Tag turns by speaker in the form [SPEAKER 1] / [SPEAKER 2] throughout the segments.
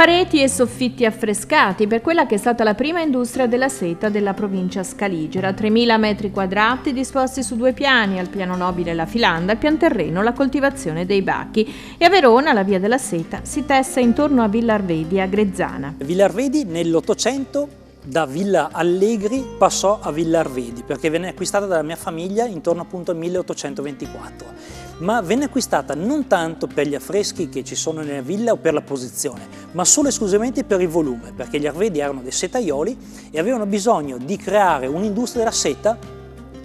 [SPEAKER 1] Pareti e soffitti affrescati per quella che è stata la prima industria della seta della provincia scaligera. 3.000 metri quadrati disposti su 2 piani, al piano nobile la filanda, al pian terreno la coltivazione dei bacchi. E a Verona la via della seta si tesse intorno a Villa Arvedi a Grezzana.
[SPEAKER 2] Villa Arvedi nell'Ottocento da Villa Allegri passò a Villa Arvedi perché venne acquistata dalla mia famiglia intorno appunto al 1824. Ma venne acquistata non tanto per gli affreschi che ci sono nella villa o per la posizione, ma solo e esclusivamente per il volume, perché gli Arvedi erano dei setaioli e avevano bisogno di creare un'industria della seta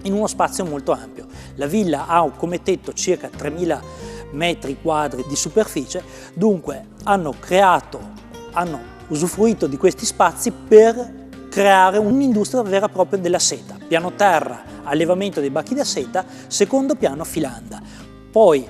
[SPEAKER 2] in uno spazio molto ampio. La villa ha come tetto circa 3.000 metri quadri di superficie, dunque hanno usufruito di questi spazi per creare un'industria vera e propria della seta. Piano terra, allevamento dei bacchi da seta, secondo piano filanda. Poi,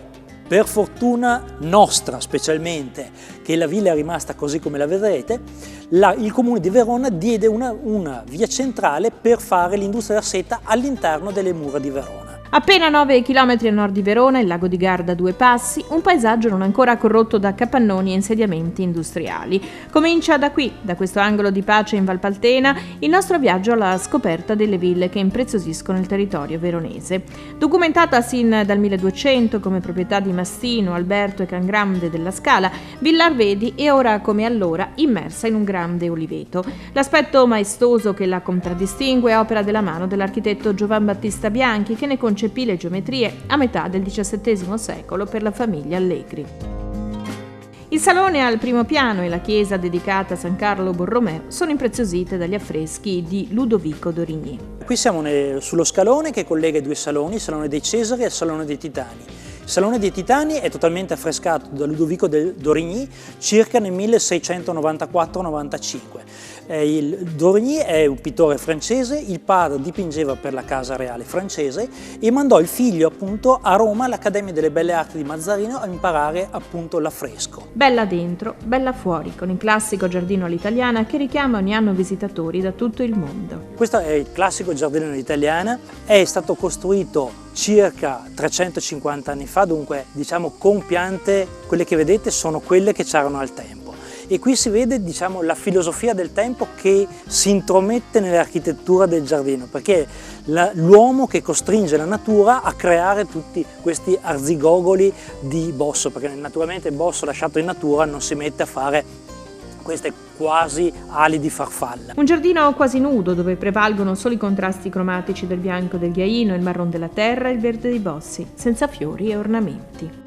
[SPEAKER 2] per fortuna nostra specialmente, che la villa è rimasta così come la vedrete, il comune di Verona diede una via centrale per fare l'industria della seta all'interno delle mura di Verona.
[SPEAKER 1] Appena 9 chilometri a nord di Verona, il lago di Garda a 2 passi, un paesaggio non ancora corrotto da capannoni e insediamenti industriali. Comincia da qui, da questo angolo di pace in Valpaltena, il nostro viaggio alla scoperta delle ville che impreziosiscono il territorio veronese. Documentata sin dal 1200 come proprietà di Mastino, Alberto e Cangrande della Scala, Villa Arvedi è ora come allora immersa in un grande oliveto. L'aspetto maestoso che la contraddistingue è opera della mano dell'architetto Giovan Battista Bianchi, che ne concepì le geometrie a metà del XVII secolo per la famiglia Allegri. Il salone al primo piano e la chiesa dedicata a San Carlo Borromeo sono impreziosite dagli affreschi di Ludovico Dorigny.
[SPEAKER 2] Qui siamo sullo scalone che collega i due saloni, il Salone dei Cesari e il Salone dei Titani. Il Salone dei Titani è totalmente affrescato da Ludovico Dorigny circa nel 1694-95. Il Dorigny è un pittore francese, il padre dipingeva per la casa reale francese e mandò il figlio appunto a Roma all'Accademia delle Belle Arti di Mazzarino a imparare appunto l'affresco.
[SPEAKER 1] Bella dentro, bella fuori, con il classico giardino all'italiana che richiama ogni anno visitatori da tutto il mondo.
[SPEAKER 2] Questo è il classico giardino all'italiana, è stato costruito circa 350 anni fa, dunque diciamo con piante, quelle che vedete sono quelle che c'erano al tempo. E qui si vede diciamo la filosofia del tempo che si intromette nell'architettura del giardino, perché l'uomo che costringe la natura a creare tutti questi arzigogoli di bosso, perché naturalmente il bosso lasciato in natura non si mette a fare queste quasi ali di farfalla.
[SPEAKER 1] Un giardino quasi nudo dove prevalgono solo i contrasti cromatici del bianco del ghiaino, il marron della terra e il verde dei bossi, senza fiori e ornamenti.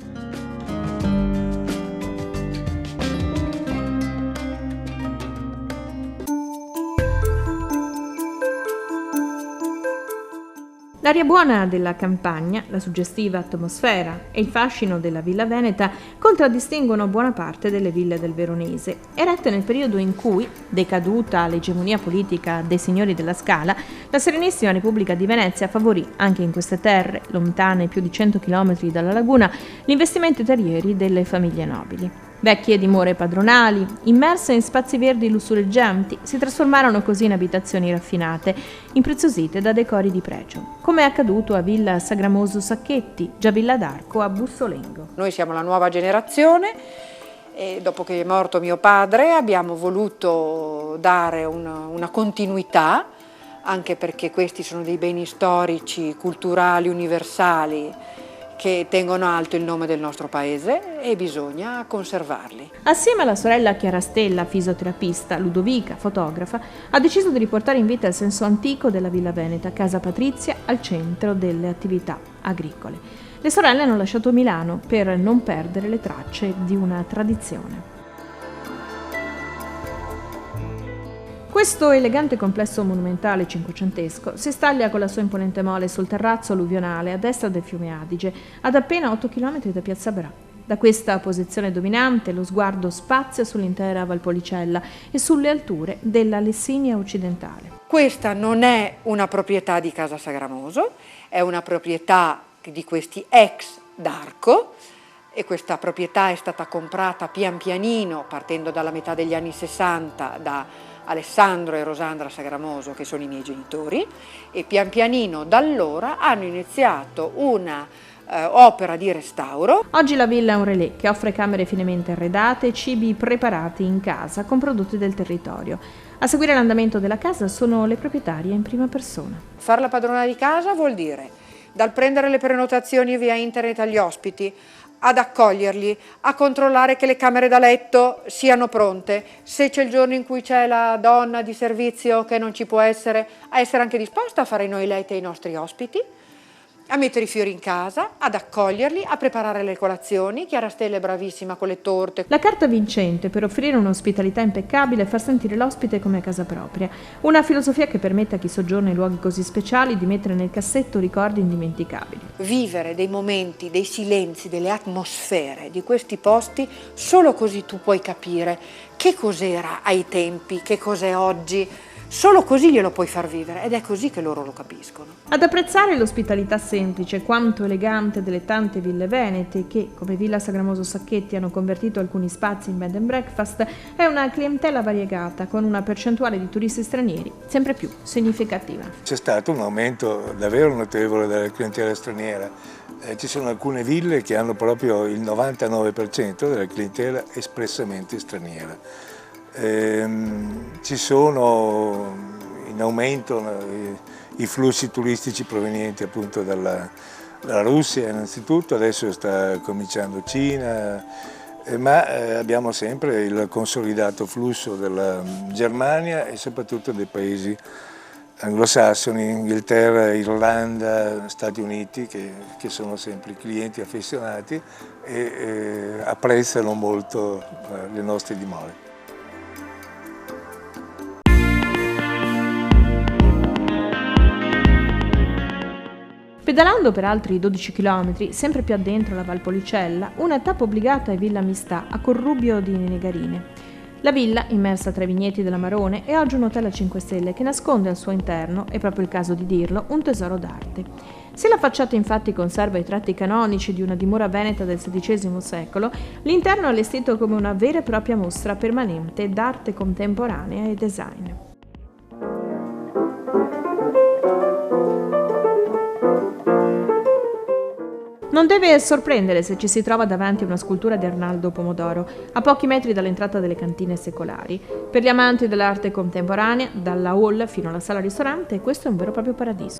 [SPEAKER 1] L'aria buona della campagna, la suggestiva atmosfera e il fascino della Villa Veneta contraddistinguono buona parte delle ville del Veronese, erette nel periodo in cui, decaduta l'egemonia politica dei signori della Scala, la Serenissima Repubblica di Venezia favorì, anche in queste terre, lontane più di 100 km dalla laguna, gli investimenti terrieri delle famiglie nobili. Vecchie dimore padronali, immerse in spazi verdi lussureggianti, si trasformarono così in abitazioni raffinate, impreziosite da decori di pregio, come è accaduto a Villa Sagramoso Sacchetti, già Villa d'Arco a Bussolengo.
[SPEAKER 3] Noi siamo la nuova generazione e dopo che è morto mio padre abbiamo voluto dare una continuità, anche perché questi sono dei beni storici, culturali, universali, che tengono alto il nome del nostro paese e bisogna conservarli.
[SPEAKER 1] Assieme alla sorella Chiara Stella, fisioterapista, Ludovica, fotografa, ha deciso di riportare in vita il senso antico della Villa Veneta, casa patrizia al centro delle attività agricole. Le sorelle hanno lasciato Milano per non perdere le tracce di una tradizione. Questo elegante complesso monumentale cinquecentesco si staglia con la sua imponente mole sul terrazzo alluvionale a destra del fiume Adige, ad appena 8 km da Piazza Bra. Da questa posizione dominante lo sguardo spazia sull'intera Valpolicella e sulle alture della Lessinia occidentale.
[SPEAKER 3] Questa non è una proprietà di Casa Sagramoso, è una proprietà di questi ex d'Arco, e questa proprietà è stata comprata pian pianino, partendo dalla metà degli anni 60, da Alessandro e Rosandra Sagramoso, che sono i miei genitori, e pian pianino da allora hanno iniziato una opera di restauro.
[SPEAKER 1] Oggi la villa è un relais che offre camere finemente arredate e cibi preparati in casa con prodotti del territorio. A seguire l'andamento della casa sono le proprietarie in prima persona.
[SPEAKER 3] Far la padrona di casa vuol dire dal prendere le prenotazioni via internet agli ospiti, ad accoglierli, a controllare che le camere da letto siano pronte, se c'è il giorno in cui c'è la donna di servizio che non ci può essere, a essere anche disposta a fare noi letti ai nostri ospiti, a mettere i fiori in casa, ad accoglierli, a preparare le colazioni. Chiara Stella è bravissima con le torte.
[SPEAKER 1] La carta vincente per offrire un'ospitalità impeccabile e far sentire l'ospite come a casa propria. Una filosofia che permette a chi soggiorna in luoghi così speciali di mettere nel cassetto ricordi indimenticabili.
[SPEAKER 3] Vivere dei momenti, dei silenzi, delle atmosfere di questi posti, solo così tu puoi capire che cos'era ai tempi, che cos'è oggi. Solo così glielo puoi far vivere ed è così che loro lo capiscono.
[SPEAKER 1] Ad apprezzare l'ospitalità semplice quanto elegante delle tante ville venete che, come Villa Sagramoso Sacchetti, hanno convertito alcuni spazi in bed and breakfast, è una clientela variegata con una percentuale di turisti stranieri sempre più significativa.
[SPEAKER 4] C'è stato un aumento davvero notevole della clientela straniera. Ci sono alcune ville che hanno proprio il 99% della clientela espressamente straniera. Ci sono in aumento i flussi turistici provenienti appunto dalla Russia innanzitutto, adesso sta cominciando Cina, ma abbiamo sempre il consolidato flusso della Germania e soprattutto dei paesi anglosassoni, Inghilterra, Irlanda, Stati Uniti, che sono sempre clienti affezionati e apprezzano molto le nostre dimore.
[SPEAKER 1] Pedalando per altri 12 km, sempre più addentro la Val Policella, una tappa obbligata è Villa Mistà a Corrubio di Negarine. La villa, immersa tra i vigneti dell'Amarone, è oggi un hotel a 5 stelle che nasconde al suo interno, è proprio il caso di dirlo, un tesoro d'arte. Se la facciata infatti conserva i tratti canonici di una dimora veneta del XVI secolo, l'interno è allestito come una vera e propria mostra permanente d'arte contemporanea e design. Non deve sorprendere se ci si trova davanti a una scultura di Arnaldo Pomodoro, a pochi metri dall'entrata delle cantine secolari. Per gli amanti dell'arte contemporanea, dalla hall fino alla sala ristorante, questo è un vero e proprio paradiso.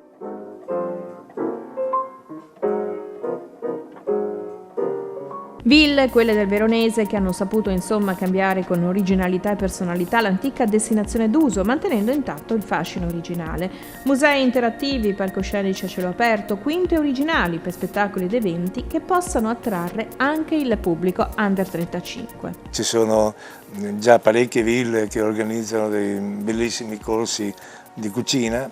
[SPEAKER 1] Ville, quelle del Veronese, che hanno saputo insomma cambiare con originalità e personalità l'antica destinazione d'uso, mantenendo intatto il fascino originale. Musei interattivi, palcoscenici a cielo aperto, quinte originali per spettacoli ed eventi che possano attrarre anche il pubblico under 35.
[SPEAKER 4] Ci sono già parecchie ville che organizzano dei bellissimi corsi di cucina,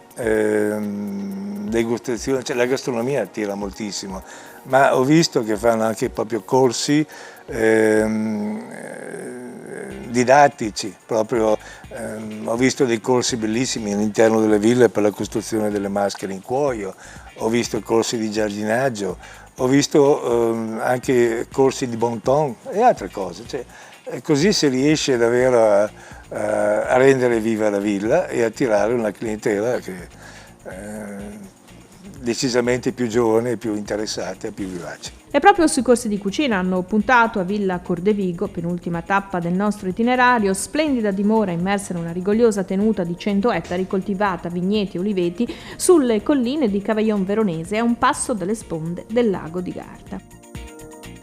[SPEAKER 4] degustazione, cioè la gastronomia attira moltissimo, ma ho visto che fanno anche proprio corsi didattici, proprio, ho visto dei corsi bellissimi all'interno delle ville per la costruzione delle maschere in cuoio, ho visto corsi di giardinaggio, ho visto anche corsi di bon ton e altre cose, cioè, così si riesce davvero a rendere viva la villa e attirare una clientela che decisamente più giovane, più interessata e più vivace.
[SPEAKER 1] E proprio sui corsi di cucina hanno puntato a Villa Cordevigo, penultima tappa del nostro itinerario, splendida dimora immersa in una rigogliosa tenuta di 100 ettari coltivata, vigneti e oliveti sulle colline di Cavaillon Veronese a un passo dalle sponde del lago di Garda.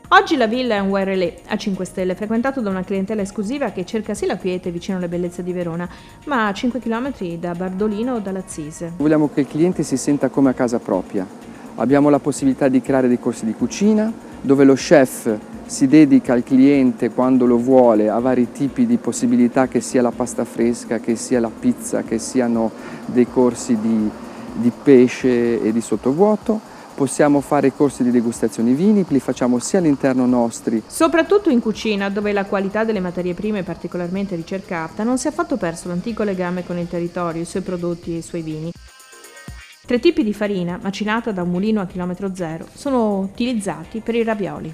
[SPEAKER 1] Oggi la villa è un wine relais a 5 stelle, frequentato da una clientela esclusiva che cerca sì la quiete vicino alle bellezze di Verona, ma a 5 km da Bardolino o da Lazzise.
[SPEAKER 5] Vogliamo che il cliente si senta come a casa propria. Abbiamo la possibilità di creare dei corsi di cucina, dove lo chef si dedica al cliente quando lo vuole a vari tipi di possibilità, che sia la pasta fresca, che sia la pizza, che siano dei corsi di pesce e di sottovuoto. Possiamo fare corsi di degustazione vini, li facciamo sia all'interno nostri.
[SPEAKER 1] Soprattutto in cucina, dove la qualità delle materie prime è particolarmente ricercata, non si è affatto perso l'antico legame con il territorio, i suoi prodotti e i suoi vini. 3 tipi di farina, macinata da un mulino a chilometro zero, sono utilizzati per i ravioli.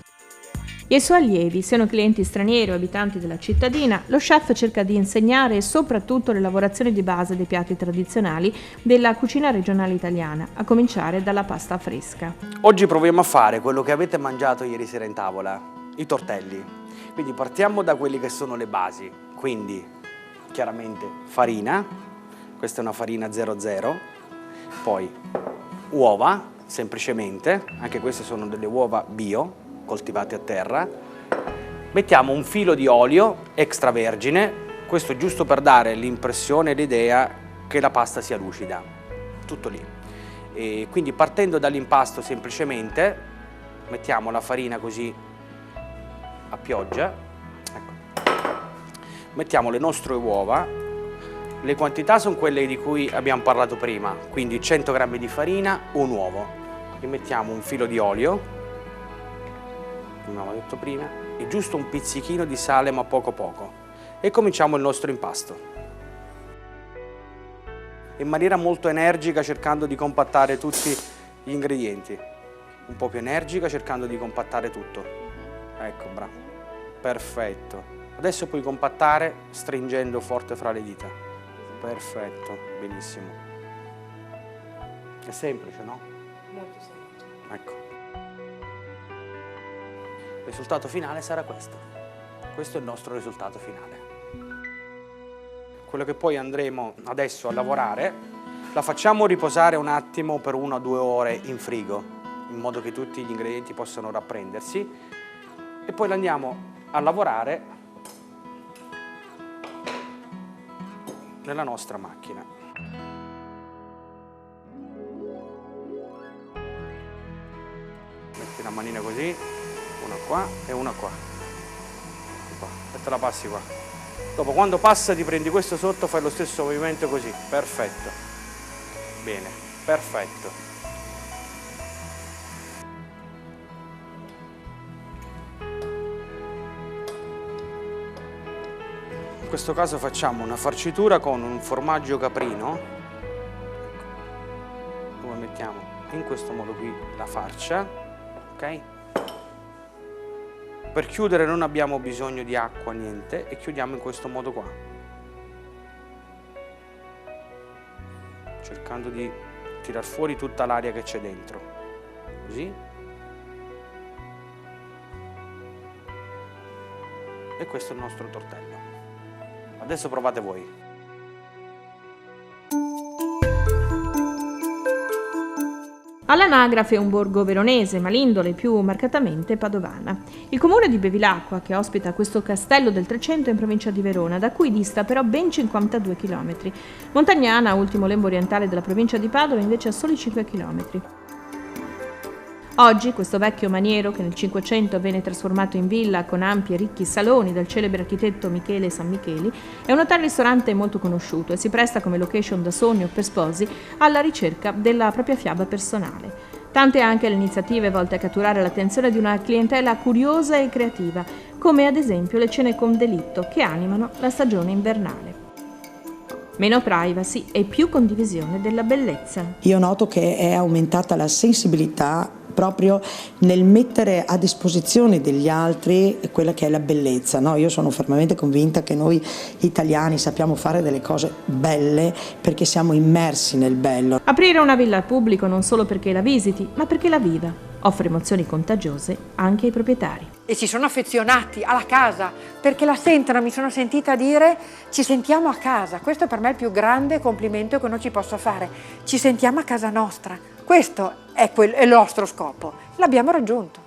[SPEAKER 1] e ai suoi allievi, siano clienti stranieri o abitanti della cittadina, lo chef cerca di insegnare soprattutto le lavorazioni di base dei piatti tradizionali della cucina regionale italiana, a cominciare dalla pasta fresca.
[SPEAKER 6] Oggi proviamo a fare quello che avete mangiato ieri sera in tavola, i tortelli. Quindi partiamo da quelli che sono le basi, quindi chiaramente farina, questa è una farina 00, poi uova, semplicemente, anche queste sono delle uova bio, coltivate a terra, mettiamo un filo di olio extravergine, questo giusto per dare l'impressione e l'idea che la pasta sia lucida, tutto lì. E quindi partendo dall'impasto semplicemente mettiamo la farina così a pioggia, ecco. Mettiamo le nostre uova, le quantità sono quelle di cui abbiamo parlato prima, quindi 100 g di farina, un uovo, e mettiamo un filo di olio, come avevo detto prima, e giusto un pizzichino di sale ma poco poco, e cominciamo il nostro impasto. In maniera molto energica, cercando di compattare tutti gli ingredienti, un po' più energica, cercando di compattare tutto. Ecco, bravo, perfetto. Adesso puoi compattare stringendo forte fra le dita. Perfetto, benissimo. È semplice, no?
[SPEAKER 3] Molto semplice.
[SPEAKER 6] Ecco. Il risultato finale sarà questo. Questo è il nostro risultato finale. Quello che poi andremo adesso a lavorare, la facciamo riposare un attimo per 1 o 2 ore in frigo, in modo che tutti gli ingredienti possano rapprendersi, e poi la andiamo a lavorare nella nostra macchina. Metti la manina così, una qua e una qua. E te la passi qua. Dopo, quando passa, ti prendi questo sotto, fai lo stesso movimento così. Perfetto. Bene, perfetto. In questo caso facciamo una farcitura con un formaggio caprino, dove mettiamo in questo modo qui la farcia, ok? Per chiudere non abbiamo bisogno di acqua, niente, e chiudiamo in questo modo qua, cercando di tirar fuori tutta l'aria che c'è dentro, così. E questo è il nostro tortello. Adesso provate voi.
[SPEAKER 1] All'anagrafe è un borgo veronese, ma l'indole più marcatamente padovana. Il comune di Bevilacqua, che ospita questo castello del 300 in provincia di Verona, da cui dista però ben 52 km. Montagnana, ultimo lembo orientale della provincia di Padova, invece ha soli 5 km. Oggi questo vecchio maniero, che nel Cinquecento venne trasformato in villa con ampi e ricchi saloni del celebre architetto Michele Sammicheli, è un hotel-ristorante molto conosciuto e si presta come location da sogno o per sposi alla ricerca della propria fiaba personale. Tante anche le iniziative volte a catturare l'attenzione di una clientela curiosa e creativa, come ad esempio le cene con delitto che animano la stagione invernale. Meno privacy e più condivisione della bellezza.
[SPEAKER 7] Io noto che è aumentata la sensibilità proprio nel mettere a disposizione degli altri quella che è la bellezza, no? Io sono fermamente convinta che noi italiani sappiamo fare delle cose belle perché siamo immersi nel bello.
[SPEAKER 1] Aprire una villa al pubblico non solo perché la visiti, ma perché la viva. Offre emozioni contagiose anche ai proprietari.
[SPEAKER 3] E si sono affezionati alla casa perché la sentono, mi sono sentita dire ci sentiamo a casa. Questo per me è il più grande complimento che uno ci possa fare. Ci sentiamo a casa nostra. Questo è il nostro scopo. L'abbiamo raggiunto.